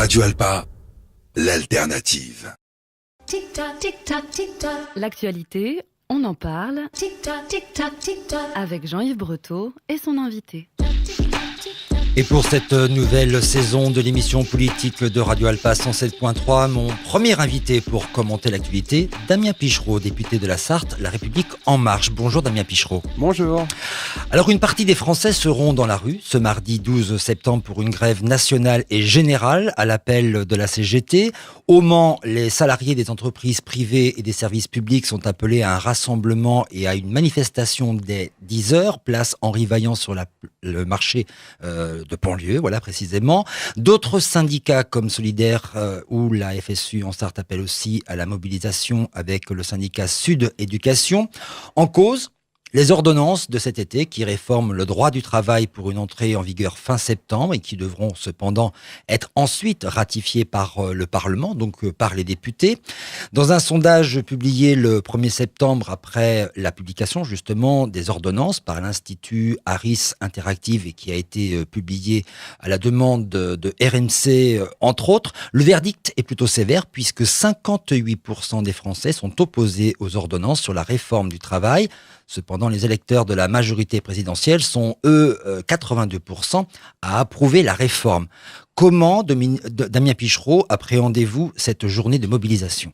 Radio Alpa, l'alternative. Tic-tac, tic-tac, tic-tac. L'actualité, on en parle. Tic-tac, tic-tac, tic-tac. Avec Jean-Yves Breteau et son invité. Et pour cette nouvelle saison de l'émission politique de Radio Alpa 107.3, mon premier invité pour commenter l'actualité, Damien Pichereau, député de la Sarthe, La République En Marche. Bonjour Damien Pichereau. Bonjour. Alors une partie des Français seront dans la rue ce mardi 12 septembre pour une grève nationale et générale à l'appel de la CGT. Au Mans, les salariés des entreprises privées et des services publics sont appelés à un rassemblement et à une manifestation dès 10h, place Henri Vaillant sur le marché de Panlieu, voilà précisément. D'autres syndicats comme Solidaire ou la FSU en Sarthe appellent aussi à la mobilisation avec le syndicat Sud Éducation. En cause, les ordonnances de cet été qui réforment le droit du travail pour une entrée en vigueur fin septembre et qui devront cependant être ensuite ratifiées par le Parlement, donc par les députés. Dans un sondage publié le 1er septembre après la publication justement des ordonnances par l'Institut Harris Interactive et qui a été publié à la demande de RMC entre autres, le verdict est plutôt sévère puisque 58% des Français sont opposés aux ordonnances sur la réforme du travail. Cependant, les électeurs de la majorité présidentielle sont, eux, 82% à approuver la réforme. Comment, Damien Pichereau, appréhendez-vous cette journée de mobilisation ?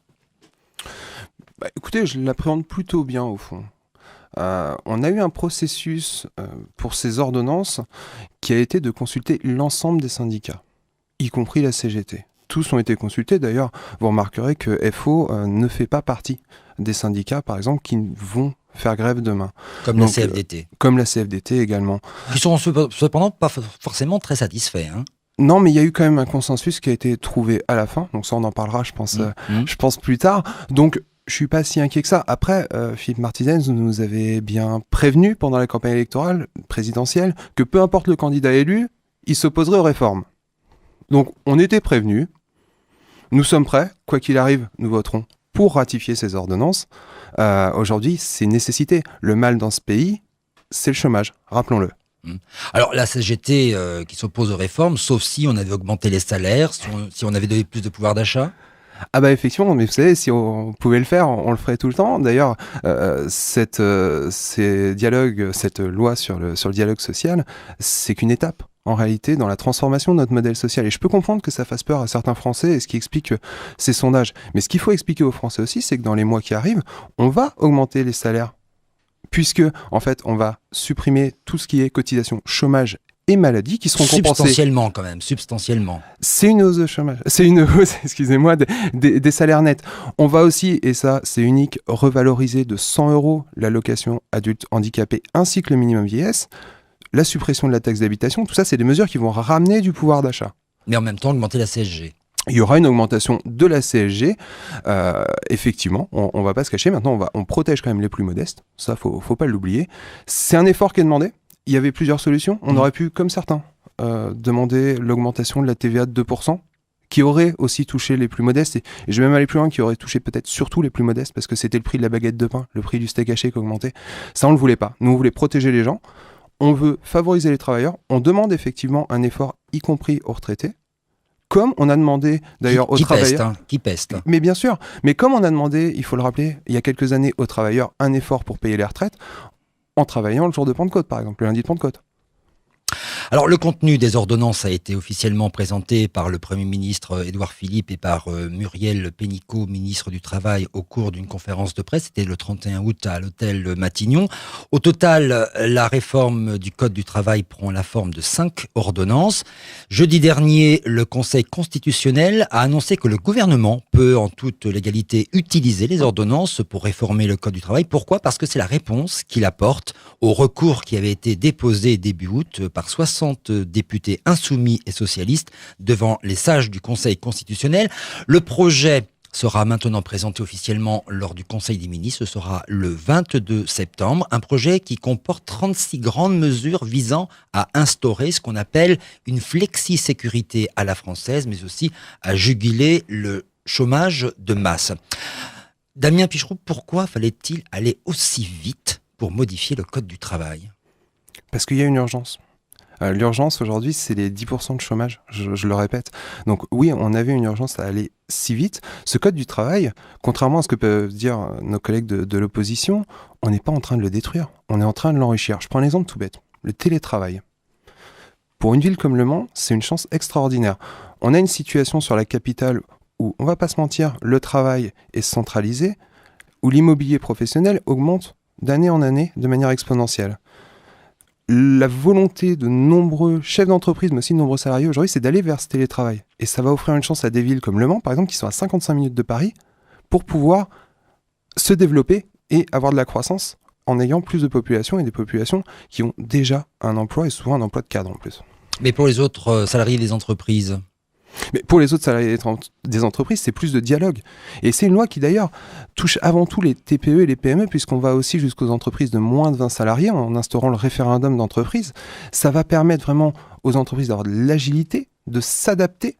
Écoutez, je l'appréhende plutôt bien au fond. On a eu un processus pour ces ordonnances qui a été de consulter l'ensemble des syndicats, y compris la CGT. Tous ont été consultés. D'ailleurs, vous remarquerez que FO ne fait pas partie des syndicats, par exemple, qui vont faire grève demain. Comme la CFDT. Comme la CFDT également. Qui sont cependant pas forcément très satisfaits. Non, mais il y a eu quand même un consensus qui a été trouvé à la fin. Donc ça, on en parlera, je pense plus tard. Donc, je suis pas si inquiet que ça. Après, Philippe Martinez nous avait bien prévenu pendant la campagne électorale présidentielle que peu importe le candidat élu, il s'opposerait aux réformes. Donc, on était prévenus. Nous sommes prêts. Quoi qu'il arrive, nous voterons pour ratifier ces ordonnances. Aujourd'hui, c'est une nécessité. Le mal dans ce pays, c'est le chômage, rappelons-le. Alors la CGT qui s'oppose aux réformes, sauf si on avait augmenté les salaires, si on avait donné plus de pouvoir d'achat. Ah bah effectivement, mais vous savez, si on pouvait le faire, on le ferait tout le temps. D'ailleurs, cette loi sur le dialogue social, c'est qu'une étape en réalité dans la transformation de notre modèle social. Et je peux comprendre que ça fasse peur à certains Français, et ce qui explique ces sondages. Mais ce qu'il faut expliquer aux Français aussi, c'est que dans les mois qui arrivent, on va augmenter les salaires. Puisque, en fait, on va supprimer tout ce qui est cotisation chômage et maladie qui seront compensées. Substantiellement quand même, substantiellement. C'est une hausse de chômage. C'est une hausse, excusez-moi, des salaires nets. On va aussi, et ça c'est unique, revaloriser de 100 € l'allocation adulte handicapé ainsi que le minimum vieillesse. La suppression de la taxe d'habitation, tout ça, c'est des mesures qui vont ramener du pouvoir d'achat. Mais en même temps, augmenter la CSG. Il y aura une augmentation de la CSG. Effectivement, on va pas se cacher. Maintenant, on protège quand même les plus modestes. Ça, faut pas l'oublier. C'est un effort qui est demandé. Il y avait plusieurs solutions. On aurait pu, comme certains, demander l'augmentation de la TVA de 2%, qui aurait aussi touché les plus modestes. Et je vais même aller plus loin, qui aurait touché peut-être surtout les plus modestes, parce que c'était le prix de la baguette de pain, le prix du steak haché qui augmentait. Ça, on le voulait pas. Nous, on voulait protéger les gens. On veut favoriser les travailleurs. On demande effectivement un effort, y compris aux retraités. Comme on a demandé d'ailleurs aux travailleurs... Qui peste. Mais bien sûr. Mais comme on a demandé, il faut le rappeler, il y a quelques années aux travailleurs, un effort pour payer les retraites, en travaillant le jour de Pentecôte, par exemple, le lundi de Pentecôte. Alors, le contenu des ordonnances a été officiellement présenté par le Premier ministre Édouard Philippe et par Muriel Pénicaud, ministre du Travail, au cours d'une conférence de presse. C'était le 31 août à l'hôtel Matignon. Au total, la réforme du Code du travail prend la forme de 5 ordonnances. Jeudi dernier, le Conseil constitutionnel a annoncé que le gouvernement peut, en toute légalité, utiliser les ordonnances pour réformer le Code du travail. Pourquoi ? Parce que c'est la réponse qu'il apporte au recours qui avait été déposé début août par 60 députés insoumis et socialistes devant les sages du Conseil constitutionnel. Le projet sera maintenant présenté officiellement lors du Conseil des ministres. Ce sera le 22 septembre. Un projet qui comporte 36 grandes mesures visant à instaurer ce qu'on appelle une flexi-sécurité à la française, mais aussi à juguler le chômage de masse. Damien Pichereau, pourquoi fallait-il aller aussi vite pour modifier le Code du travail ? Parce qu'il y a une urgence. L'urgence aujourd'hui, c'est les 10% de chômage, je le répète. Donc oui, on avait une urgence à aller si vite. Ce code du travail, contrairement à ce que peuvent dire nos collègues de l'opposition, on n'est pas en train de le détruire, on est en train de l'enrichir. Je prends un exemple tout bête, le télétravail. Pour une ville comme Le Mans, c'est une chance extraordinaire. On a une situation sur la capitale où, on va pas se mentir, le travail est centralisé, où l'immobilier professionnel augmente d'année en année de manière exponentielle. La volonté de nombreux chefs d'entreprise, mais aussi de nombreux salariés aujourd'hui, c'est d'aller vers ce télétravail. Et ça va offrir une chance à des villes comme Le Mans, par exemple, qui sont à 55 minutes de Paris, pour pouvoir se développer et avoir de la croissance en ayant plus de population et des populations qui ont déjà un emploi et souvent un emploi de cadre en plus. Mais pour les autres salariés des entreprises? Mais pour les autres salariés des entreprises, c'est plus de dialogue. Et c'est une loi qui d'ailleurs touche avant tout les TPE et les PME, puisqu'on va aussi jusqu'aux entreprises de moins de 20 salariés en instaurant le référendum d'entreprise. Ça va permettre vraiment aux entreprises d'avoir de l'agilité, de s'adapter,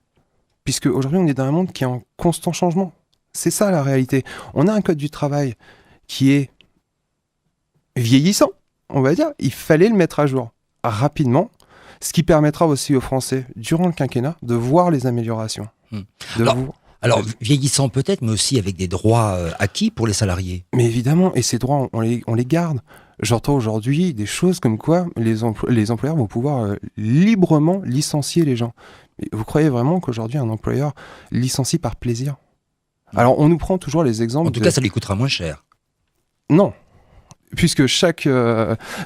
puisque aujourd'hui on est dans un monde qui est en constant changement. C'est ça la réalité. On a un code du travail qui est vieillissant, on va dire. Il fallait le mettre à jour rapidement. Ce qui permettra aussi aux Français, durant le quinquennat, de voir les améliorations. Alors, vieillissant peut-être, mais aussi avec des droits acquis pour les salariés. Mais évidemment, et ces droits, on les garde. J'entends aujourd'hui des choses comme quoi les employeurs vont pouvoir librement licencier les gens. Mais vous croyez vraiment qu'aujourd'hui, un employeur licencie par plaisir? Alors, on nous prend toujours les exemples... En tout cas, ça lui coûtera moins cher. Non. Puisque chaque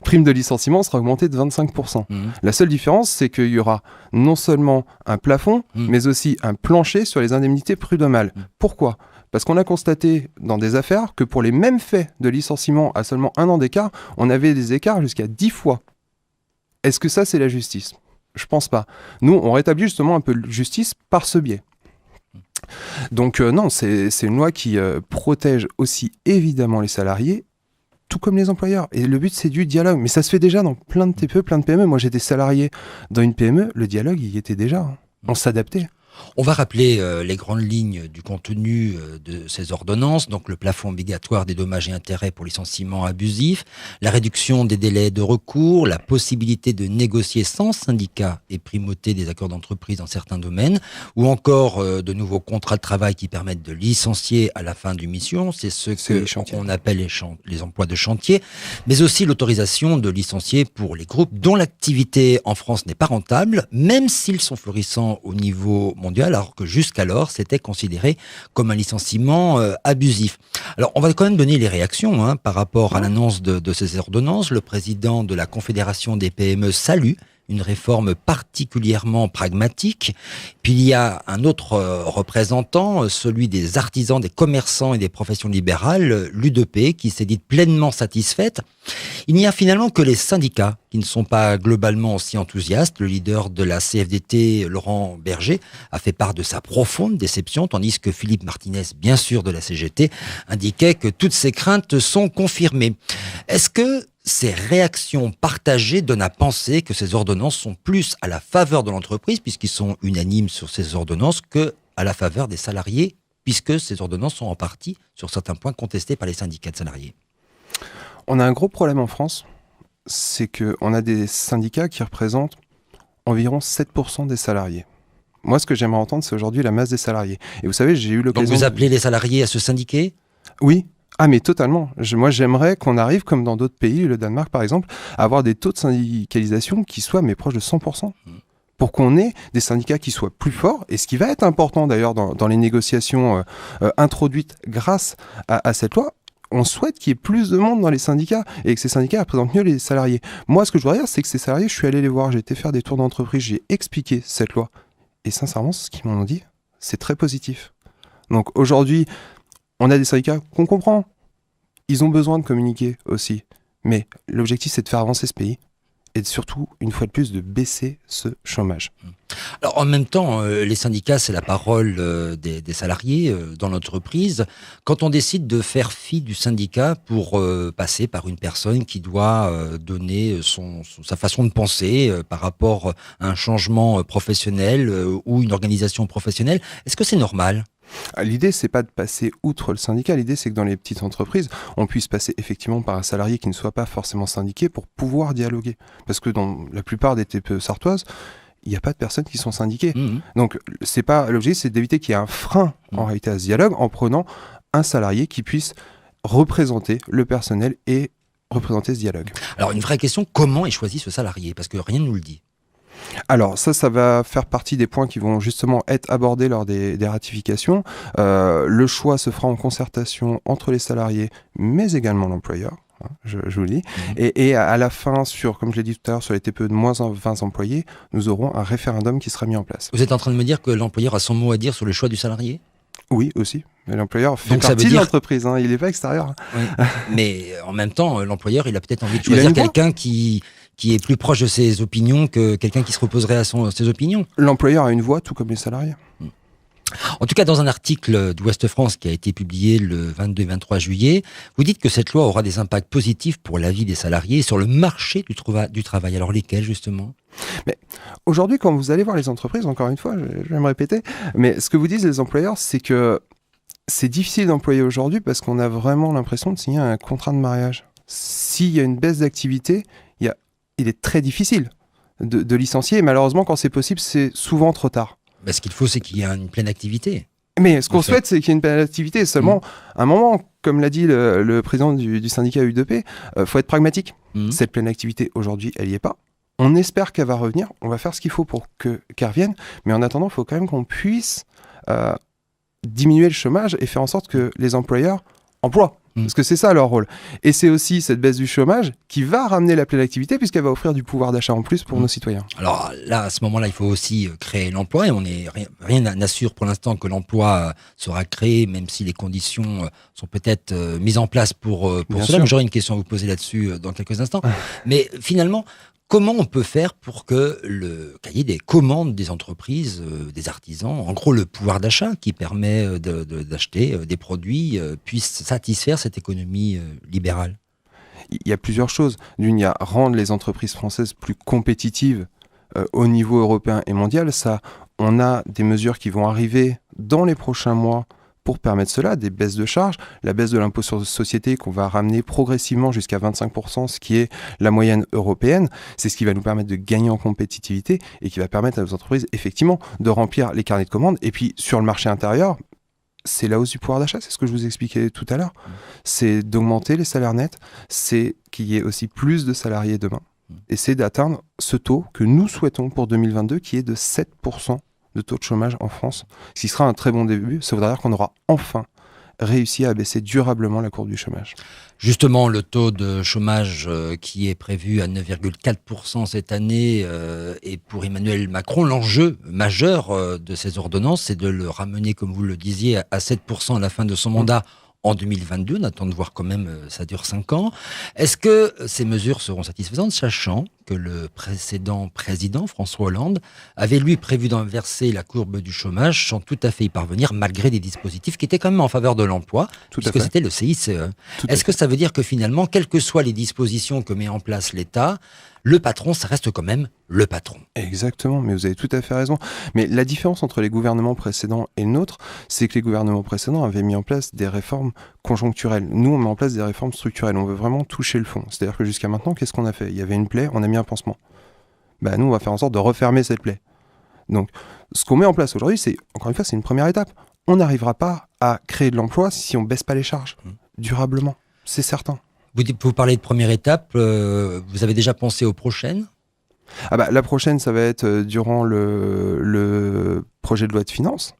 prime de licenciement sera augmentée de 25%. La seule différence, c'est qu'il y aura non seulement un plafond, mais aussi un plancher sur les indemnités prud'homales. Pourquoi ? Parce qu'on a constaté dans des affaires que pour les mêmes faits de licenciement à seulement 1 an d'écart, on avait des écarts jusqu'à 10 fois. Est-ce que ça, c'est la justice ? Je pense pas. Nous, on rétablit justement un peu de justice par ce biais. Donc non, c'est une loi qui protège aussi évidemment les salariés, tout comme les employeurs. Et le but, c'est du dialogue. Mais ça se fait déjà dans plein de TPE, plein de PME. Moi, j'étais salarié dans une PME. Le dialogue, il y était déjà. On s'adaptait. On va rappeler les grandes lignes du contenu de ces ordonnances, donc le plafond obligatoire des dommages et intérêts pour licenciement abusif, la réduction des délais de recours, la possibilité de négocier sans syndicat et primauté des accords d'entreprise dans certains domaines, ou encore de nouveaux contrats de travail qui permettent de licencier à la fin d'une mission, c'est ce qu'on appelle les emplois de chantier, mais aussi l'autorisation de licencier pour les groupes dont l'activité en France n'est pas rentable, même s'ils sont florissants au niveau mondial, alors que jusqu'alors, c'était considéré comme un licenciement abusif. Alors, on va quand même donner les réactions par rapport à l'annonce de ces ordonnances. Le président de la Confédération des PME salue une réforme particulièrement pragmatique. Puis il y a un autre représentant, celui des artisans, des commerçants et des professions libérales, l'UDP, qui s'est dite pleinement satisfaite. Il n'y a finalement que les syndicats qui ne sont pas globalement aussi enthousiastes. Le leader de la CFDT, Laurent Berger, a fait part de sa profonde déception, tandis que Philippe Martinez, bien sûr de la CGT, indiquait que toutes ces craintes sont confirmées. Est-ce que ces réactions partagées donnent à penser que ces ordonnances sont plus à la faveur de l'entreprise, puisqu'ils sont unanimes sur ces ordonnances, que à la faveur des salariés, puisque ces ordonnances sont en partie, sur certains points, contestées par les syndicats de salariés? On a un gros problème en France, c'est qu'on a des syndicats qui représentent environ 7% des salariés. Moi, ce que j'aimerais entendre, c'est aujourd'hui la masse des salariés. Et vous savez, j'ai eu l'occasion... Donc vous appelez les salariés à se syndiquer ? Oui. Ah mais totalement. Moi j'aimerais qu'on arrive, comme dans d'autres pays, le Danemark par exemple, à avoir des taux de syndicalisation qui soient mais proches de 100%. Pour qu'on ait des syndicats qui soient plus forts, et ce qui va être important d'ailleurs dans les négociations introduites grâce à cette loi, on souhaite qu'il y ait plus de monde dans les syndicats et que ces syndicats représentent mieux les salariés. Moi ce que je voudrais dire, c'est que ces salariés, je suis allé les voir, j'ai été faire des tours d'entreprise, j'ai expliqué cette loi. Et sincèrement, ce qu'ils m'ont dit, c'est très positif. Donc aujourd'hui, on a des syndicats qu'on comprend. Ils ont besoin de communiquer aussi. Mais l'objectif, c'est de faire avancer ce pays et surtout, une fois de plus, de baisser ce chômage. Alors, en même temps, les syndicats, c'est la parole des salariés dans l'entreprise. Quand on décide de faire fi du syndicat pour passer par une personne qui doit donner sa façon de penser par rapport à un changement professionnel ou une organisation professionnelle, est-ce que c'est normal ? L'idée, c'est pas de passer outre le syndicat. L'idée, c'est que dans les petites entreprises, on puisse passer effectivement par un salarié qui ne soit pas forcément syndiqué pour pouvoir dialoguer. Parce que dans la plupart des TPE sartoises, il n'y a pas de personnes qui sont syndiquées. Donc, c'est pas l'objectif, c'est d'éviter qu'il y ait un frein en réalité à ce dialogue en prenant un salarié qui puisse représenter le personnel et représenter ce dialogue. Alors, une vraie question, comment est choisi ce salarié? Parce que rien ne nous le dit. Alors ça va faire partie des points qui vont justement être abordés lors des ratifications. Le choix se fera en concertation entre les salariés, mais également l'employeur. Je vous le dis. Et à la fin, comme je l'ai dit tout à l'heure, sur les TPE de moins de 20 employés, nous aurons un référendum qui sera mis en place. Vous êtes en train de me dire que l'employeur a son mot à dire sur le choix du salarié? Oui, aussi. Mais l'employeur fait Donc, ça partie veut de dire... l'entreprise, hein. Il n'est pas extérieur. Oui. Mais en même temps, l'employeur, il a peut-être envie de choisir quelqu'un qui est plus proche de ses opinions que quelqu'un qui se reposerait à ses opinions. L'employeur a une voix, tout comme les salariés. En tout cas, dans un article d'Ouest France qui a été publié le 22 et 23 juillet, vous dites que cette loi aura des impacts positifs pour la vie des salariés et sur le marché du travail. Alors lesquels, justement? Mais aujourd'hui, quand vous allez voir les entreprises, encore une fois, je vais me répéter, mais ce que vous disent les employeurs, c'est que c'est difficile d'employer aujourd'hui parce qu'on a vraiment l'impression de signer un contrat de mariage. S'il y a une baisse d'activité, il est très difficile de licencier. Et malheureusement, quand c'est possible, c'est souvent trop tard. Ce qu'il faut, c'est qu'il y ait une pleine activité. Mais ce qu'on souhaite, c'est qu'il y ait une pleine activité. Seulement, à un moment, comme l'a dit le président du syndicat UDP, faut être pragmatique. Cette pleine activité, aujourd'hui, elle n'y est pas. On espère qu'elle va revenir. On va faire ce qu'il faut pour qu'elle revienne. Mais en attendant, il faut quand même qu'on puisse diminuer le chômage et faire en sorte que les employeurs emploient. Parce que c'est ça leur rôle. Et c'est aussi cette baisse du chômage qui va ramener la pleine activité puisqu'elle va offrir du pouvoir d'achat en plus pour nos citoyens. Alors là, à ce moment-là, il faut aussi créer l'emploi et rien n'assure pour l'instant que l'emploi sera créé, même si les conditions sont peut-être mises en place pour cela. J'aurai une question à vous poser là-dessus dans quelques instants. Mais finalement, comment on peut faire pour que le cahier des commandes des entreprises, des artisans, en gros le pouvoir d'achat qui permet d'acheter des produits, puisse satisfaire cette économie libérale? Il y a plusieurs choses. D'une, il y a rendre les entreprises françaises plus compétitives au niveau européen et mondial. Ça, on a des mesures qui vont arriver dans les prochains mois pour permettre cela, des baisses de charges, la baisse de l'impôt sur les sociétés qu'on va ramener progressivement jusqu'à 25%, ce qui est la moyenne européenne. C'est ce qui va nous permettre de gagner en compétitivité et qui va permettre à nos entreprises, effectivement, de remplir les carnets de commandes. Et puis, sur le marché intérieur, c'est la hausse du pouvoir d'achat, c'est ce que je vous expliquais tout à l'heure. C'est d'augmenter les salaires nets, c'est qu'il y ait aussi plus de salariés demain. Et c'est d'atteindre ce taux que nous souhaitons pour 2022, qui est de 7% de taux de chômage en France, ce qui sera un très bon début. Ça voudra dire qu'on aura enfin réussi à abaisser durablement la courbe du chômage. Justement, le taux de chômage qui est prévu à 9,4% cette année et pour Emmanuel Macron, l'enjeu majeur de ces ordonnances, c'est de le ramener, comme vous le disiez, à 7% à la fin de son mandat en 2022. On attend de voir quand même, ça dure 5 ans. Est-ce que ces mesures seront satisfaisantes, sachant que le précédent président, François Hollande, avait lui prévu d'inverser la courbe du chômage sans tout à fait y parvenir, malgré des dispositifs qui étaient quand même en faveur de l'emploi, puisque c'était le CICE. Est-ce que ça veut dire que finalement, quelles que soient les dispositions que met en place l'État, le patron, ça reste quand même le patron? Exactement, mais vous avez tout à fait raison. Mais la différence entre les gouvernements précédents et le nôtre, c'est que les gouvernements précédents avaient mis en place des réformes conjoncturelles. Nous, on met en place des réformes structurelles. On veut vraiment toucher le fond. C'est-à-dire que jusqu'à maintenant, qu'est-ce qu'on a fait? Il y avait une plaie, on a mis un pansement. Nous, on va faire en sorte de refermer cette plaie. Donc, ce qu'on met en place aujourd'hui, c'est, encore une fois, c'est une première étape. On n'arrivera pas à créer de l'emploi si on ne baisse pas les charges, durablement. C'est certain. Vous parlez de première étape, vous avez déjà pensé aux prochaines? La prochaine, ça va être durant le projet de loi de finances,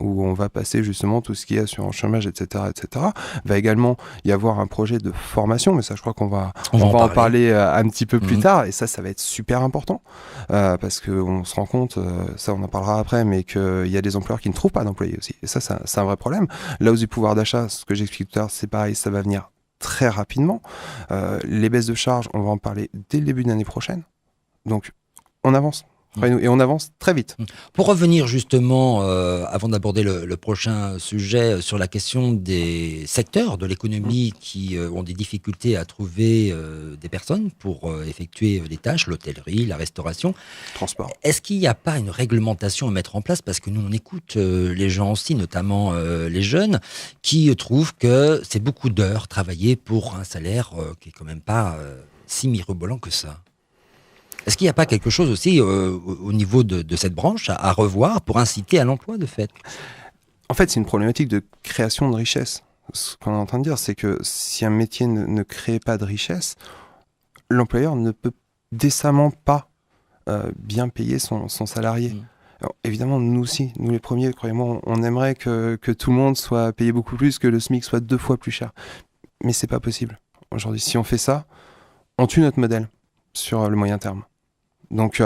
où on va passer justement tout ce qui est assurance chômage, etc., etc. Va également y avoir un projet de formation, mais ça, je crois qu'on va en parler un petit peu plus tard, et ça va être super important, parce qu'on se rend compte, ça on en parlera après, mais qu'il y a des employeurs qui ne trouvent pas d'employés aussi, et ça, c'est un vrai problème. La hausse du pouvoir d'achat, ce que j'explique tout à l'heure, c'est pareil, ça va venir très rapidement. Les baisses de charges, on va en parler dès le début de l'année prochaine. Donc, on avance. Croyez-nous. Et on avance très vite. Pour revenir justement, avant d'aborder le prochain sujet, sur la question des secteurs de l'économie qui ont des difficultés à trouver des personnes pour effectuer des tâches, l'hôtellerie, la restauration, Transport. est-ce qu'il n'y a pas une réglementation à mettre en place? Parce que nous, on écoute les gens aussi, notamment les jeunes, qui trouvent que c'est beaucoup d'heures travaillées pour un salaire qui est quand même pas si mirobolant que ça. Est-ce qu'il n'y a pas quelque chose aussi au niveau de cette branche à revoir pour inciter à l'emploi de fait? En fait, c'est une problématique de création de richesse. Ce qu'on est en train de dire, c'est que si un métier ne crée pas de richesse, l'employeur ne peut décemment pas bien payer son salarié. Alors, évidemment, nous aussi, nous les premiers, croyez-moi, on aimerait que tout le monde soit payé beaucoup plus, que le SMIC soit 2 fois plus cher. Mais c'est pas possible. Aujourd'hui, si on fait ça, on tue notre modèle sur le moyen terme. Donc,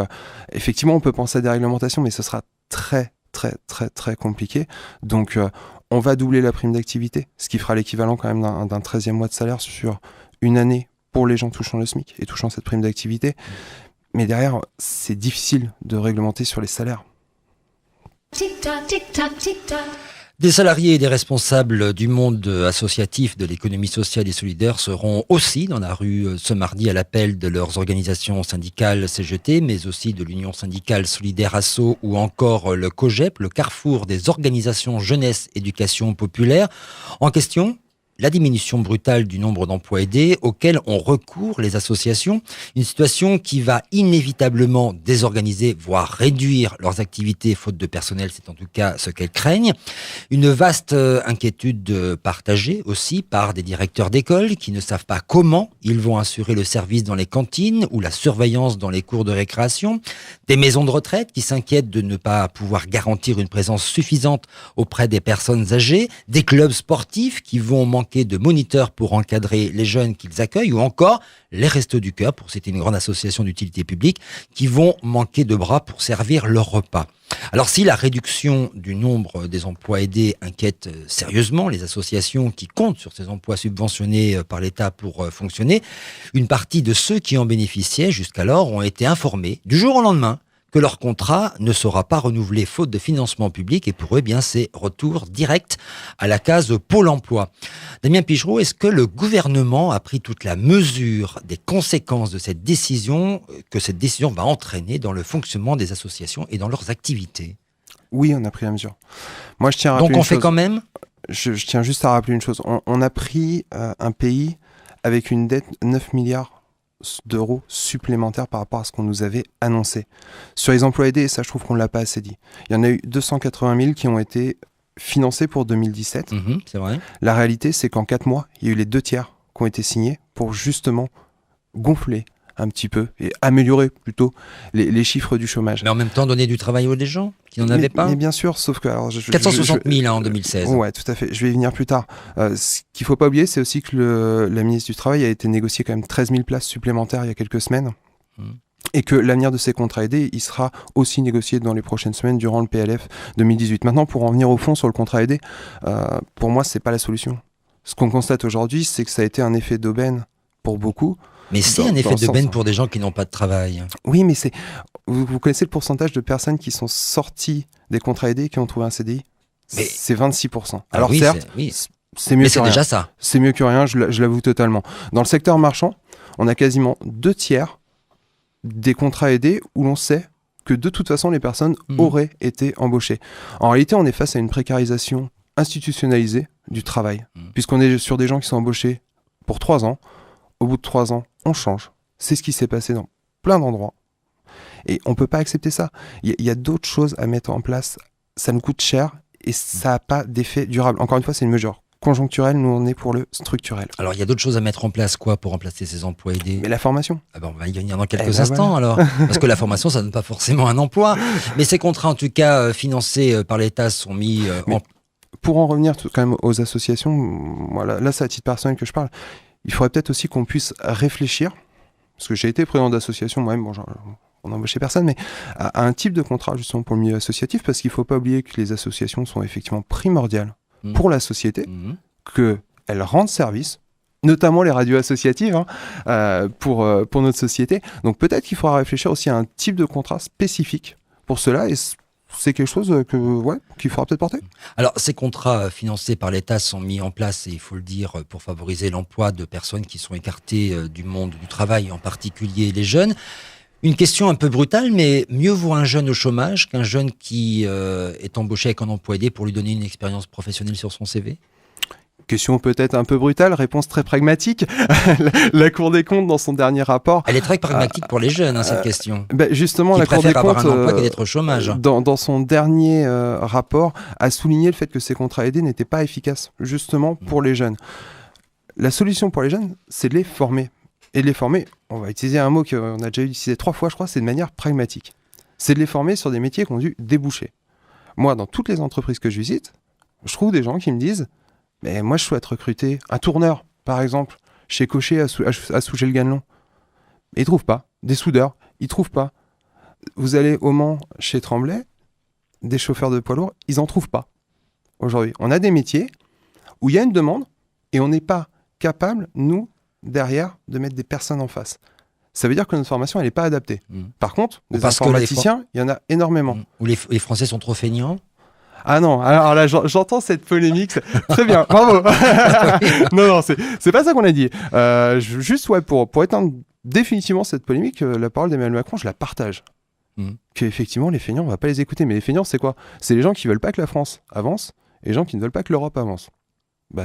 effectivement, on peut penser à des réglementations, mais ce sera très, très, très, très compliqué. Donc, on va doubler la prime d'activité, ce qui fera l'équivalent quand même d'un 13e mois de salaire sur une année pour les gens touchant le SMIC et touchant cette prime d'activité. Mais derrière, c'est difficile de réglementer sur les salaires. Tic-tac, tic-tac, tic-tac. Des salariés et des responsables du monde associatif de l'économie sociale et solidaire seront aussi dans la rue ce mardi à l'appel de leurs organisations syndicales CGT, mais aussi de l'Union syndicale solidaire Asso ou encore le COGEP, le carrefour des organisations jeunesse éducation populaire. En question, la diminution brutale du nombre d'emplois aidés auxquels ont recours les associations, une situation qui va inévitablement désorganiser, voire réduire leurs activités faute de personnel, c'est en tout cas ce qu'elles craignent. Une vaste inquiétude partagée aussi par des directeurs d'école qui ne savent pas comment ils vont assurer le service dans les cantines ou la surveillance dans les cours de récréation, des maisons de retraite qui s'inquiètent de ne pas pouvoir garantir une présence suffisante auprès des personnes âgées, des clubs sportifs qui vont manquer de moniteurs pour encadrer les jeunes qu'ils accueillent, ou encore les Restos du Cœur, pour citer une grande association d'utilité publique, qui vont manquer de bras pour servir leurs repas. Alors si la réduction du nombre des emplois aidés inquiète sérieusement les associations qui comptent sur ces emplois subventionnés par l'État pour fonctionner, une partie de ceux qui en bénéficiaient jusqu'alors ont été informés du jour au lendemain que leur contrat ne sera pas renouvelé faute de financement public, et pour eux, eh bien, c'est retour direct à la case Pôle emploi. Damien Pigereau, est-ce que le gouvernement a pris toute la mesure des conséquences de cette décision, que cette décision va entraîner dans le fonctionnement des associations et dans leurs activités? Oui, on a pris la mesure. Moi, je tiens à rappeler Donc on une fait chose. quand même Je tiens juste à rappeler une chose. On a pris un pays avec une dette 9 milliards d'euros supplémentaires par rapport à ce qu'on nous avait annoncé. Sur les emplois aidés, ça je trouve qu'on ne l'a pas assez dit. Il y en a eu 280 000 qui ont été financés pour 2017. C'est vrai. La réalité, c'est qu'en 4 mois, il y a eu les 2 tiers qui ont été signés pour justement gonfler un petit peu et améliorer plutôt les chiffres du chômage. Mais en même temps, donner du travail aux gens qui n'en avaient pas. Mais bien sûr, sauf que... Alors, 460 000 en 2016. Ouais, tout à fait. Je vais y venir plus tard. Ce qu'il ne faut pas oublier, c'est aussi que la ministre du Travail a été négociée quand même 13 000 places supplémentaires il y a quelques semaines. Et que l'avenir de ces contrats aidés, il sera aussi négocié dans les prochaines semaines durant le PLF 2018. Maintenant, pour en venir au fond sur le contrat aidé, pour moi, c'est pas la solution. Ce qu'on constate aujourd'hui, c'est que ça a été un effet d'aubaine pour beaucoup. Mais c'est un effet d'aubaine pour des gens qui n'ont pas de travail. Oui, mais vous connaissez le pourcentage de personnes qui sont sorties des contrats aidés et qui ont trouvé un CDI? Mais... C'est 26%. Ah Alors oui, certes, c'est mieux mais que c'est rien. déjà ça. C'est mieux que rien, je l'avoue totalement. Dans le secteur marchand, on a quasiment 2 tiers des contrats aidés où l'on sait que de toute façon les personnes auraient été embauchées. En réalité, on est face à une précarisation institutionnalisée du travail, puisqu'on est sur des gens qui sont embauchés pour 3 ans. Au bout de 3 ans, on change. C'est ce qui s'est passé dans plein d'endroits. Et on ne peut pas accepter ça. Il y a d'autres choses à mettre en place. Ça nous coûte cher et ça n'a pas d'effet durable. Encore une fois, c'est une mesure conjoncturelle. Nous, on est pour le structurel. Alors, il y a d'autres choses à mettre en place, quoi, pour remplacer ces emplois aidés? Mais la formation. Ah ben, on va y venir dans quelques instants, alors. Parce que la formation, ça ne donne pas forcément un emploi. Mais ces contrats, en tout cas, financés par l'État, sont mis en... Pour en revenir quand même aux associations, voilà, là, c'est à titre personnel que je parle. Il faudrait peut-être aussi qu'on puisse réfléchir, parce que j'ai été président d'association moi-même, bon, on n'a embauché personne, mais à un type de contrat justement pour le milieu associatif, parce qu'il ne faut pas oublier que les associations sont effectivement primordiales pour la société, qu'elles rendent service notamment les radios associatives, pour notre société. Donc peut-être qu'il faudra réfléchir aussi à un type de contrat spécifique pour cela, et c'est quelque chose qu'il faudra peut-être porter. Alors, ces contrats financés par l'État sont mis en place, et il faut le dire, pour favoriser l'emploi de personnes qui sont écartées du monde du travail, en particulier les jeunes. Une question un peu brutale, mais mieux vaut un jeune au chômage qu'un jeune qui est embauché avec un emploi aidé pour lui donner une expérience professionnelle sur son CV ? Question peut-être un peu brutale, réponse très pragmatique. La Cour des comptes, dans son dernier rapport... Elle est très pragmatique pour les jeunes, cette question. Justement, Qui la Cour des préfèrent comptes, avoir un emploi que d'être au chômage. Dans son dernier rapport, a souligné le fait que ces contrats aidés n'étaient pas efficaces, justement, pour les jeunes. La solution pour les jeunes, c'est de les former. Et de les former, on va utiliser un mot qu'on a déjà utilisé 3 fois, je crois, c'est de manière pragmatique. C'est de les former sur des métiers qui ont dû déboucher. Moi, dans toutes les entreprises que je visite, je trouve des gens qui me disent « Mais moi, je souhaite recruter un tourneur, par exemple, chez Cochet à Souget-le-Ganelon. » Et ils ne trouvent pas. Des soudeurs, ils ne trouvent pas. Vous allez au Mans, chez Tremblay, des chauffeurs de poids lourds, ils n'en trouvent pas. Aujourd'hui, on a des métiers où il y a une demande et on n'est pas capable, nous, derrière, de mettre des personnes en face. Ça veut dire que notre formation, elle n'est pas adaptée. Par contre, des informaticiens, il y en a énormément. Ou les Français sont trop feignants ? Ah non, alors là, j'entends cette polémique. Très bien, bravo. Non, c'est pas ça qu'on a dit. Juste, pour éteindre définitivement cette polémique, la parole d'Emmanuel Macron, je la partage. Qu'effectivement, les feignants, on va pas les écouter. Mais les feignants, c'est quoi ? C'est les gens qui veulent pas que la France avance et les gens qui ne veulent pas que l'Europe avance.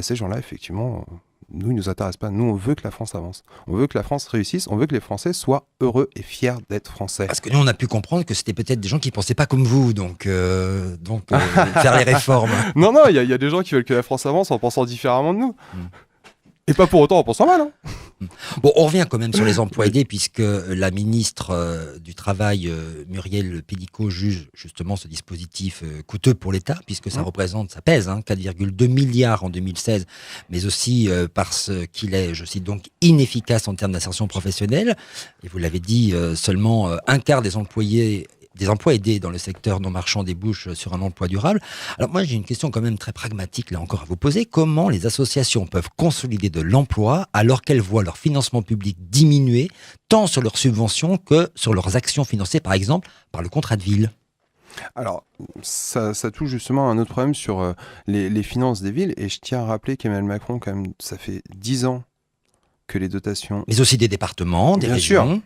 Ces gens-là, effectivement... Nous, ils ne nous intéressent pas. Nous, on veut que la France avance. On veut que la France réussisse. On veut que les Français soient heureux et fiers d'être Français. Parce que nous, on a pu comprendre que c'était peut-être des gens qui ne pensaient pas comme vous, donc faire les réformes. Non, il y a des gens qui veulent que la France avance en pensant différemment de nous. Et pas pour autant en pensant mal. Bon, on revient quand même sur les emplois aidés, puisque la ministre du Travail, Muriel Pénicaud, juge justement ce dispositif coûteux pour l'État, puisque ça pèse 4,2 milliards en 2016, mais aussi parce qu'il est, je cite donc, inefficace en termes d'insertion professionnelle. Et vous l'avez dit, seulement un quart des emplois aidés dans le secteur non marchand débouchent sur un emploi durable. Alors moi, j'ai une question quand même très pragmatique, là encore, à vous poser. Comment les associations peuvent consolider de l'emploi alors qu'elles voient leur financement public diminuer, tant sur leurs subventions que sur leurs actions financées, par exemple, par le contrat de ville ? Alors, ça touche justement à un autre problème sur les finances des villes. Et je tiens à rappeler qu'Emmanuel Macron, quand même, ça fait 10 ans que les dotations... Mais aussi des départements, des régions. Sûr.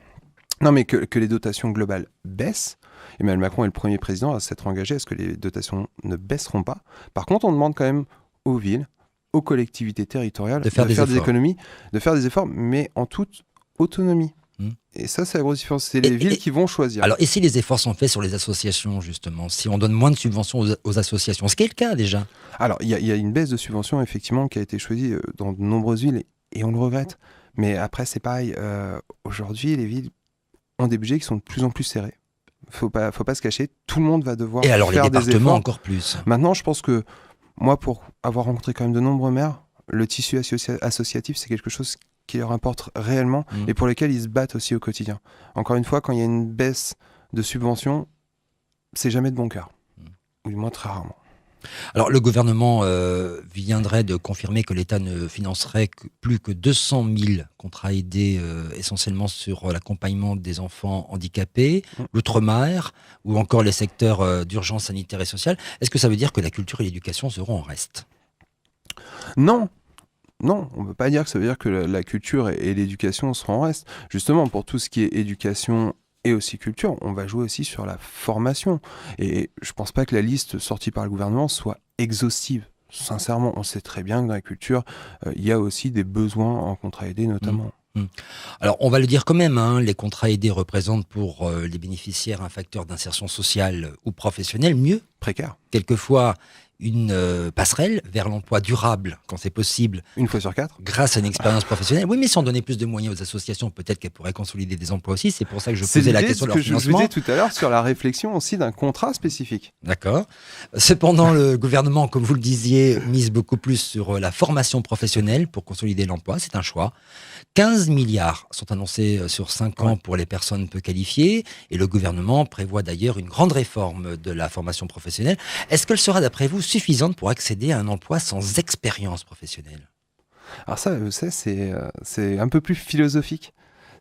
Non, mais que les dotations globales baissent. Emmanuel Macron est le premier président à s'être engagé à ce que les dotations ne baisseront pas. Par contre, on demande quand même aux villes, aux collectivités territoriales de faire des économies, de faire des efforts, mais en toute autonomie. Et ça, c'est la grosse différence. C'est les villes qui vont choisir. Alors, et si les efforts sont faits sur les associations, justement, si on donne moins de subventions aux associations, ce qui est le cas déjà ? Alors, il y a une baisse de subventions, effectivement, qui a été choisie dans de nombreuses villes, et on le regrette. Mais après, c'est pareil. Aujourd'hui, les villes ont des budgets qui sont de plus en plus serrés. Faut pas se cacher, tout le monde va devoir faire des efforts. Et alors les départements encore plus. Maintenant, je pense que moi, pour avoir rencontré quand même de nombreux maires, le tissu associatif, c'est quelque chose qui leur importe réellement et pour lequel ils se battent aussi au quotidien. Encore une fois, quand il y a une baisse de subventions, c'est jamais de bon cœur. Ou du moins très rarement. Alors, le gouvernement viendrait de confirmer que l'État ne financerait plus que 200 000 contrats aidés, essentiellement sur l'accompagnement des enfants handicapés, l'outre-mer, ou encore les secteurs d'urgence sanitaire et sociale. Est-ce que ça veut dire que la culture et l'éducation seront en reste ? Non, on ne peut pas dire que ça veut dire que la culture et l'éducation seront en reste. Justement, pour tout ce qui est éducation et aussi culture, on va jouer aussi sur la formation. Et je pense pas que la liste sortie par le gouvernement soit exhaustive. Sincèrement, on sait très bien que dans la culture, il y a aussi des besoins en contrat aidé notamment. Alors, on va le dire quand même, les contrats aidés représentent pour les bénéficiaires un facteur d'insertion sociale ou professionnelle mieux précaire. Quelquefois, une passerelle vers l'emploi durable, quand c'est possible. Une fois sur 4. Grâce à une expérience professionnelle. Oui, mais si on donnait plus de moyens aux associations, peut-être qu'elles pourraient consolider des emplois aussi. C'est pour ça que je posais la question de leur financement. C'est ce que je vous disais tout à l'heure sur la réflexion aussi d'un contrat spécifique. D'accord. Cependant, le gouvernement, comme vous le disiez, mise beaucoup plus sur la formation professionnelle pour consolider l'emploi. C'est un choix. 15 milliards sont annoncés sur 5 ans pour les personnes peu qualifiées. Et le gouvernement prévoit d'ailleurs une grande réforme de la formation professionnelle. Est-ce qu'elle sera, d'après vous, suffisante pour accéder à un emploi sans expérience professionnelle ? Alors ça, vous savez, c'est un peu plus philosophique.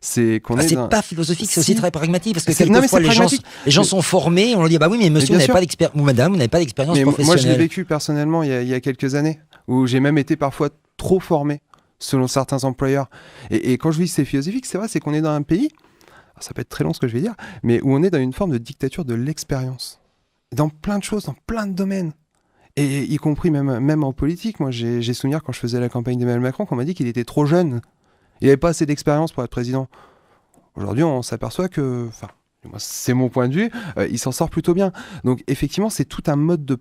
C'est qu'on est c'est dans... pas philosophique, c'est aussi très pragmatique, parce que Non, mais quelquefois c'est les gens sont formés, on leur dit bah oui, mais monsieur, bien vous n'avez sûr. pas d'expérience, ou madame, vous n'avez pas d'expérience Mais moi, je l'ai professionnelle. vécu personnellement il y a quelques années, où j'ai même été parfois trop formé, selon certains employeurs. Et quand je dis que c'est philosophique, c'est vrai, c'est qu'on est dans un pays, alors ça peut être très long ce que je vais dire, mais où on est dans une forme de dictature de l'expérience. Dans plein de choses, dans plein de domaines. Et y compris même en politique. Moi, j'ai souvenir quand je faisais la campagne d'Emmanuel Macron qu'on m'a dit qu'il était trop jeune. Il n'avait pas assez d'expérience pour être président. Aujourd'hui, on s'aperçoit que, enfin, moi, c'est mon point de vue, il s'en sort plutôt bien. Donc, effectivement, c'est tout un mode de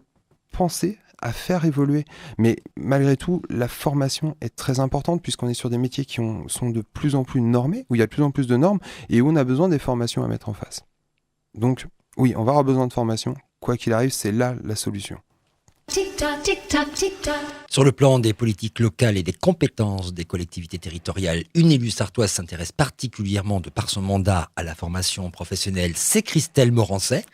pensée à faire évoluer. Mais malgré tout, la formation est très importante puisqu'on est sur des métiers qui sont de plus en plus normés, où il y a de plus en plus de normes et où on a besoin des formations à mettre en face. Donc, oui, on va avoir besoin de formation. Quoi qu'il arrive, c'est là la solution. Tic-tac, tic-tac, tic-tac. Sur le plan des politiques locales et des compétences des collectivités territoriales, une élue sartoise s'intéresse particulièrement de par son mandat à la formation professionnelle. C'est Christelle Morancet,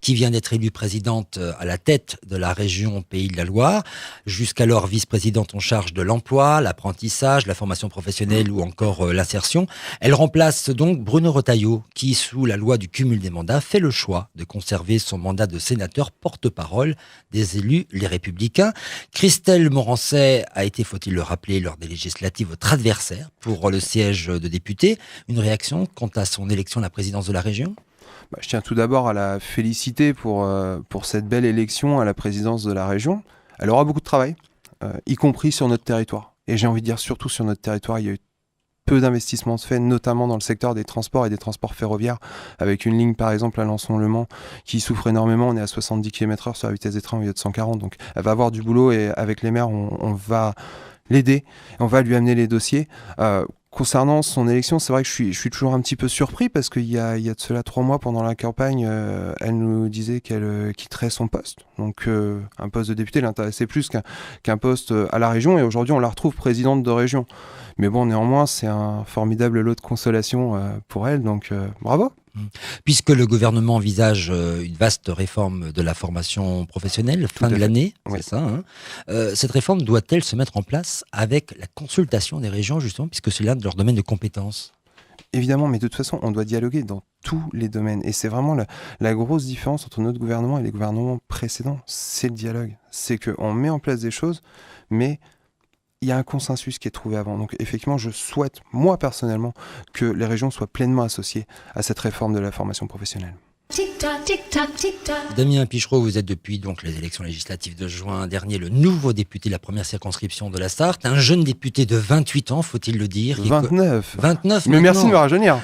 qui vient d'être élue présidente à la tête de la région Pays de la Loire, jusqu'alors vice-présidente en charge de l'emploi, l'apprentissage, la formation professionnelle ou encore l'insertion. Elle remplace donc Bruno Retailleau, qui, sous la loi du cumul des mandats, fait le choix de conserver son mandat de sénateur porte-parole des élus Les Républicains. Christelle Morancet a été, faut-il le rappeler, lors des législatives votre adversaire pour le siège de député. Une réaction quant à son élection à la présidence de la région ? Je tiens tout d'abord à la féliciter pour cette belle élection à la présidence de la région. Elle aura beaucoup de travail, y compris sur notre territoire. Et j'ai envie de dire surtout sur notre territoire, il y a eu peu d'investissements faits, notamment dans le secteur des transports et des transports ferroviaires, avec une ligne par exemple à Alençon-Le Mans qui souffre énormément. On est à 70 km/h sur la vitesse des trains au lieu de 140, donc elle va avoir du boulot et avec les maires, on va l'aider, on va lui amener les dossiers. Concernant son élection, c'est vrai que je suis toujours un petit peu surpris parce qu'il y a de cela 3 mois pendant la campagne, elle nous disait qu'elle quitterait son poste. Donc un poste de député l'intéressait plus qu'un poste à la région et aujourd'hui on la retrouve présidente de région. Mais bon, néanmoins, c'est un formidable lot de consolation pour elle, donc bravo. Puisque le gouvernement envisage une vaste réforme de la formation professionnelle fin de l'année, oui. C'est ça, hein, cette réforme doit-elle se mettre en place avec la consultation des régions, justement, puisque c'est l'un de leurs domaines de compétences ? Évidemment, mais de toute façon, on doit dialoguer dans tous les domaines. Et c'est vraiment la grosse différence entre notre gouvernement et les gouvernements précédents, c'est le dialogue. C'est qu'on met en place des choses, mais il y a un consensus qui est trouvé avant. Donc effectivement, je souhaite, moi personnellement, que les régions soient pleinement associées à cette réforme de la formation professionnelle. Tic-tac, tic-tac, tic-tac. Damien Pichereau, vous êtes depuis donc les élections législatives de juin dernier le nouveau député de la première circonscription de la Sarthe, un jeune député de 28 ans, faut-il le dire. 29. 29 Mais merci de me rajeunir.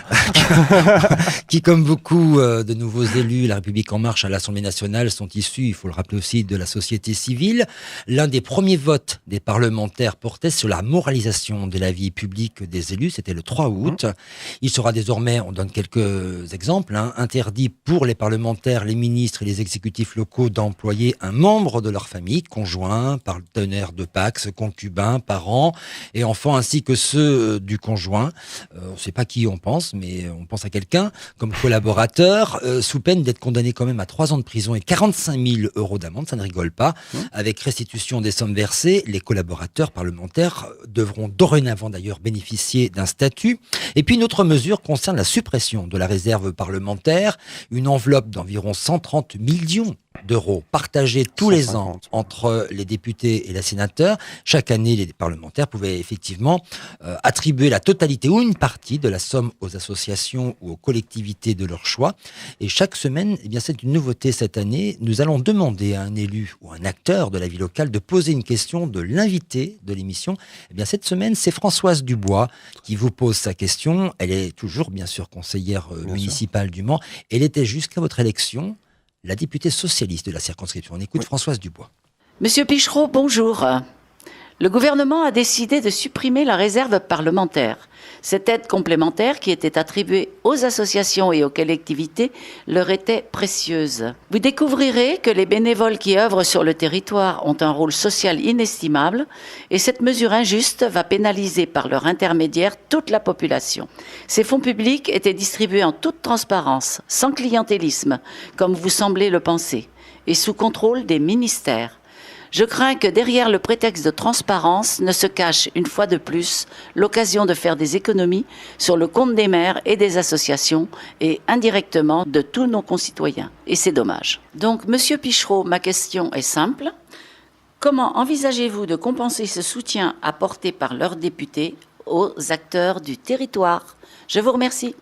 Qui, comme beaucoup de nouveaux élus, La République En Marche à l'Assemblée nationale, sont issus, il faut le rappeler aussi, de la société civile. L'un des premiers votes des parlementaires portait sur la moralisation de la vie publique des élus, c'était le 3 août. Il sera désormais, on donne quelques exemples, interdit pour les parlementaires, les ministres et les exécutifs locaux d'employer un membre de leur famille, conjoint, partenaire de Pacs, concubin, parent et enfants, ainsi que ceux du conjoint. On ne sait pas qui on pense, mais on pense à quelqu'un comme collaborateur, sous peine d'être condamné quand même à 3 ans de prison et 45 000 € d'amende, ça ne rigole pas. Avec restitution des sommes versées, les collaborateurs parlementaires devront dorénavant d'ailleurs bénéficier d'un statut. Et puis une autre mesure concerne la suppression de la réserve parlementaire, une enveloppe d'environ 130 millions d'euros partagée tous les ans entre les députés et les sénateurs. Chaque année, les parlementaires pouvaient effectivement attribuer la totalité ou une partie de la somme aux associations ou aux collectivités de leur choix. Et chaque semaine, eh bien, c'est une nouveauté cette année, nous allons demander à un élu ou un acteur de la vie locale de poser une question de l'invité de l'émission. Eh bien, cette semaine, c'est Françoise Dubois qui vous pose sa question. Elle est toujours, bien sûr, conseillère municipale du Mans. Elle était jusqu'à votre élection la députée socialiste de la circonscription. On écoute Françoise Dubois. Monsieur Pichereau, bonjour. Le gouvernement a décidé de supprimer la réserve parlementaire. Cette aide complémentaire qui était attribuée aux associations et aux collectivités leur était précieuse. Vous découvrirez que les bénévoles qui œuvrent sur le territoire ont un rôle social inestimable et cette mesure injuste va pénaliser par leur intermédiaire toute la population. Ces fonds publics étaient distribués en toute transparence, sans clientélisme, comme vous semblez le penser, et sous contrôle des ministères. Je crains que derrière le prétexte de transparence ne se cache, une fois de plus, l'occasion de faire des économies sur le compte des maires et des associations et indirectement de tous nos concitoyens. Et c'est dommage. Donc, Monsieur Pichereau, ma question est simple. Comment envisagez-vous de compenser ce soutien apporté par leurs députés aux acteurs du territoire? Je vous remercie.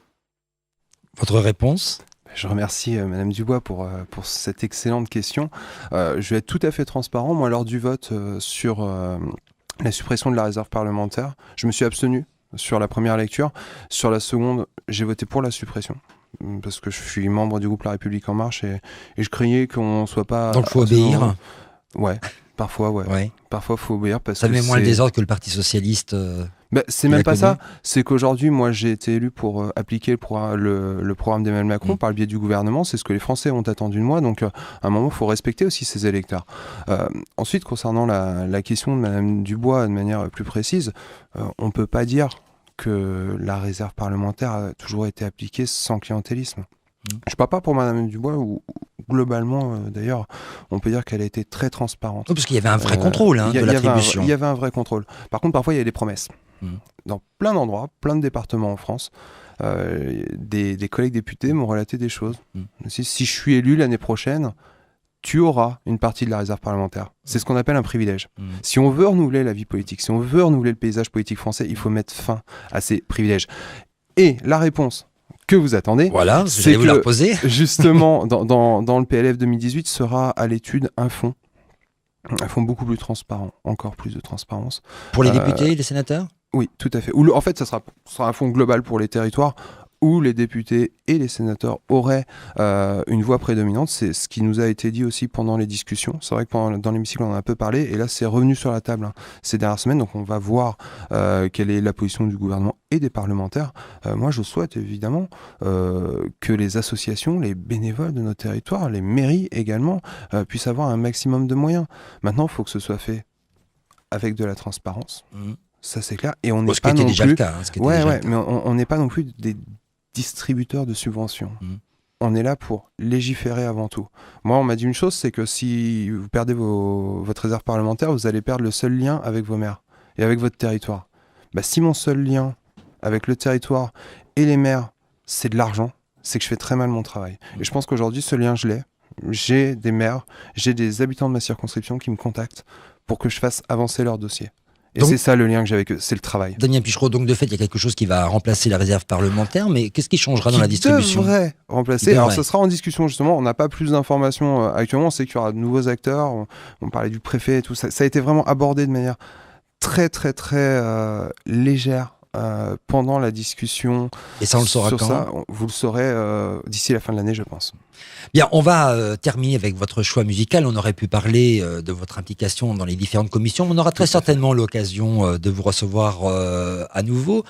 Votre réponse? Je remercie Madame Dubois pour cette excellente question. Je vais être tout à fait transparent. Moi, lors du vote sur la suppression de la réserve parlementaire, je me suis abstenu sur la première lecture. Sur la seconde, j'ai voté pour la suppression. Parce que je suis membre du groupe La République En Marche et je craignais qu'on ne soit pas... Donc, il faut obéir. Ouais, parfois, ouais. Ouais. Parfois, il faut obéir parce ça que met moins le désordre que le Parti Socialiste. C'est même pas ça. C'est qu'aujourd'hui, moi, j'ai été élu pour appliquer le programme d'Emmanuel Macron par le biais du gouvernement. C'est ce que les Français ont attendu de moi. Donc, à un moment, il faut respecter aussi ses électeurs. Ensuite, concernant la question de Madame Dubois de manière plus précise, on ne peut pas dire que la réserve parlementaire a toujours été appliquée sans clientélisme. Je ne parle pas pour Madame Dubois, ou globalement, d'ailleurs, on peut dire qu'elle a été très transparente. Oui, parce qu'il y avait un vrai contrôle de l'attribution. Il y avait un vrai contrôle. Par contre, parfois, il y a des promesses. Dans plein d'endroits, plein de départements en France, des collègues députés m'ont relaté des choses. Si je suis élu l'année prochaine, tu auras une partie de la réserve parlementaire. C'est ce qu'on appelle un privilège. Si on veut renouveler la vie politique, si on veut renouveler le paysage politique français, il faut mettre fin à ces privilèges. Et la réponse que vous attendez, voilà, c'est vous la reposer. Justement, dans le PLF 2018 sera à l'étude un fonds beaucoup plus transparent, encore plus de transparence. Pour les députés et les sénateurs ? Oui, tout à fait. En fait, ça sera un fonds global pour les territoires où les députés et les sénateurs auraient une voix prédominante. C'est ce qui nous a été dit aussi pendant les discussions. C'est vrai que dans l'hémicycle, on en a un peu parlé, et là, c'est revenu sur la table ces dernières semaines. Donc, on va voir quelle est la position du gouvernement et des parlementaires. Moi, je souhaite évidemment que les associations, les bénévoles de nos territoires, les mairies également, puissent avoir un maximum de moyens. Maintenant, il faut que ce soit fait avec de la transparence. Ça, c'est clair. Et on n'est pas non plus... mais on n'est pas non plus des distributeurs de subventions. On est là pour légiférer avant tout. Moi, on m'a dit une chose, c'est que si vous perdez votre réserve parlementaire, vous allez perdre le seul lien avec vos maires et avec votre territoire. Si mon seul lien avec le territoire et les maires, c'est de l'argent, c'est que je fais très mal mon travail. Et je pense qu'aujourd'hui, ce lien, je l'ai. J'ai des maires, j'ai des habitants de ma circonscription qui me contactent pour que je fasse avancer leur dossier. Et donc, c'est ça le lien que j'ai avec eux, c'est le travail. Damien Pichereau, donc de fait, il y a quelque chose qui va remplacer la réserve parlementaire, mais qu'est-ce qui changera dans la distribution ? Devrait remplacer. Alors, ce sera en discussion, justement. On n'a pas plus d'informations actuellement. On sait qu'il y aura de nouveaux acteurs. On parlait du préfet et tout ça. Ça a été vraiment abordé de manière très, très, très légère pendant la discussion. Et ça, on le saura quand ? Vous le saurez d'ici la fin de l'année, je pense. Bien, on va terminer avec votre choix musical. On aurait pu parler de votre implication dans les différentes commissions. On aura très certainement l'occasion de vous recevoir à nouveau.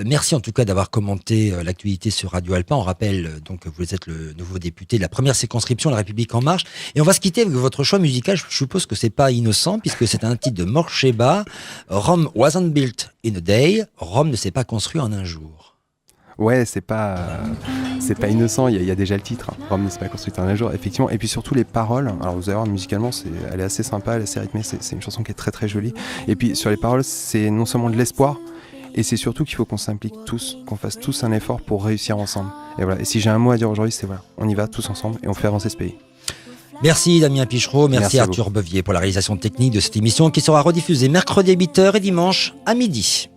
Merci en tout cas d'avoir commenté l'actualité sur Radio Alpa. On rappelle donc que vous êtes le nouveau député de la première circonscription La République En Marche. Et on va se quitter avec votre choix musical. Je suppose que c'est pas innocent puisque c'est un titre de Morcheba. Rome wasn't built in a day. Rome ne s'est pas construit en un jour. Ouais, c'est pas innocent, il y a déjà le titre, Rome ne s'est pas construite en un jour, effectivement, et puis surtout les paroles. Alors vous allez voir, musicalement, elle est assez sympa, elle est assez rythmée, c'est une chanson qui est très très jolie, et puis sur les paroles, c'est non seulement de l'espoir, et c'est surtout qu'il faut qu'on s'implique tous, qu'on fasse tous un effort pour réussir ensemble. Et voilà, et si j'ai un mot à dire aujourd'hui, c'est voilà, on y va tous ensemble, et on fait avancer ce pays. Merci Damien Pichereau, merci Arthur Bevier pour la réalisation technique de cette émission qui sera rediffusée mercredi à 8h et dimanche à midi.